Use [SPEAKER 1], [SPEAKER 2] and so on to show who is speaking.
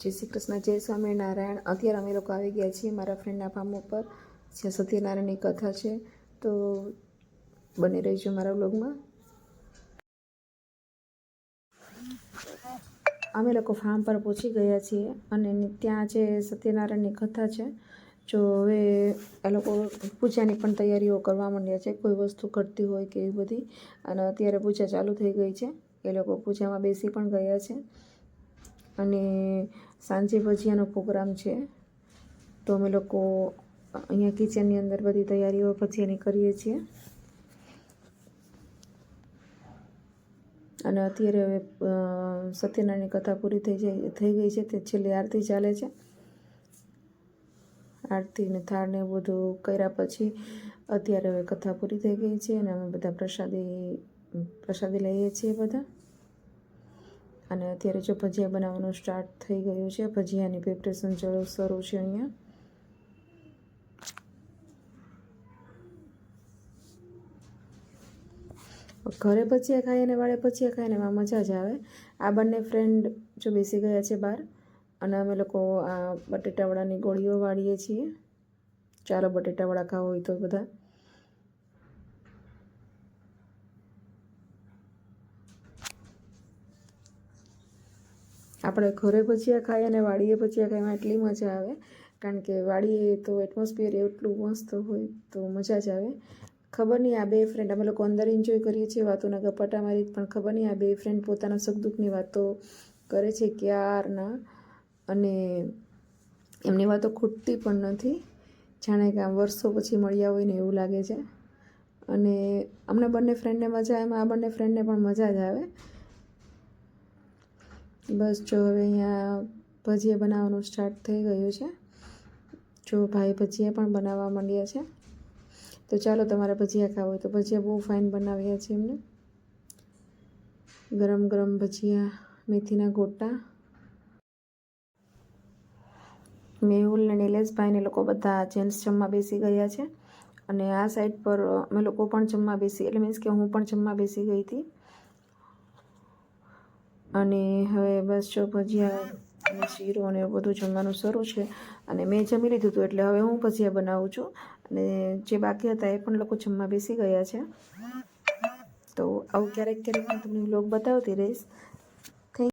[SPEAKER 1] જય શ્રી કૃષ્ણ, જય સ્વામિનારાયણ। અત્યારે અમે લોકો આવી ગયા છીએ મારા ફ્રેન્ડના ફાર્મ ઉપર, જ્યાં સત્યનારાયણની કથા છે, તો બની રહીશું મારા બ્લોગમાં। અમે લોકો ફાર્મ પર પહોંચી ગયા છીએ અને ત્યાં જે સત્યનારાયણની કથા છે, જો હવે એ લોકો પૂજાની પણ તૈયારીઓ કરવા માંડ્યા છે, કોઈ વસ્તુ ઘટતી હોય કે એવી બધી। અને અત્યારે પૂજા ચાલુ થઈ ગઈ છે, એ લોકો પૂજામાં બેસી પણ ગયા છે અને સાંજે ભજીયાનો પ્રોગ્રામ છે, તો અમે લોકો અહીંયા કિચનની અંદર બધી તૈયારીઓ ભજીયાની કરીએ છીએ। અને અત્યારે હવે સત્યનારાયણની કથા પૂરી થઈ ગઈ છે, તે છેલ્લી આરતી ચાલે છે। આરતી ને થાળ ને બધું કર્યા પછી અત્યારે હવે કથા પૂરી થઈ ગઈ છે અને અમે બધા પ્રસાદી લઈએ છીએ બધા। અને અત્યારે જો ભજીયા બનાવવાનું સ્ટાર્ટ થઈ ગયું છે, ભજીયાની પ્રિપરેશન શરૂ છે અહીંયા। ઘરે ભજીયા ખાઈએ અને વાળે ભજીયા ખાઈને એમાં મજા જ આવે। આ બંને ફ્રેન્ડ જો બેસી ગયા છે બહાર અને અમે લોકો આ બટેટાવડાની ગોળીઓ વાળીએ છીએ। ચાલો બટેટાવડા ખાવા હોય તો બધા। આપણે ઘરે ભજીયા ખાઈએ અને વાડીએ ભજીયા ખાવામાં એટલી મજા આવે, કારણ કે વાડીએ તો એટમોસ્ફિયર એટલું મસ્ત હોય તો મજા જ આવે। ખબર નહીં આ બે ફ્રેન્ડ, અમે લોકો અંદર એન્જોય કરીએ છીએ વાતોના ગપાટા મારી, પણ ખબર નહીં આ બે ફ્રેન્ડ પોતાના સુખ દુઃખની વાતો કરે છે ક્યારના, અને એમની વાતો ખૂટતી પણ નથી, જાણે કે આમ વર્ષો પછી મળ્યા હોય ને એવું લાગે છે। અને અમને બંને ફ્રેન્ડને મજા એમાં આ બંને ફ્રેન્ડને પણ મજા જ આવે। બસ જો હવે અહીંયા ભજીયા બનાવવાનું સ્ટાર્ટ થઈ ગયું છે, જો ભાઈ ભજીયા પણ બનાવવા માંડ્યા છે। તો ચાલો તમારે ભજીયા ખાવા હોય તો ભજીયા બહુ ફાઇન બનાવ્યા છે એમને, ગરમ ગરમ ભજીયા, મેથીના ગોટા। મેહુલ ને નિલેશભાઈને લોકો બધા જેન્ટ્સ જમવા બેસી ગયા છે અને આ સાઈડ પર અમે લોકો પણ જમવા બેસી, એટલે મીન્સ કે હું પણ જમવા બેસી ગઈ હતી। અને હવે બસ જો ભજીયા અને શીરો અને એવું બધું જમવાનું શરૂ છે અને મેં જમી લીધું હતું, એટલે હવે હું ભજીયા બનાવું છું અને જે બાકી હતા એ પણ લોકો જમવા બેસી ગયા છે। તો આવું ક્યારેક ક્યારેક હું તમને વ્લોગ બતાવતી રહીશ।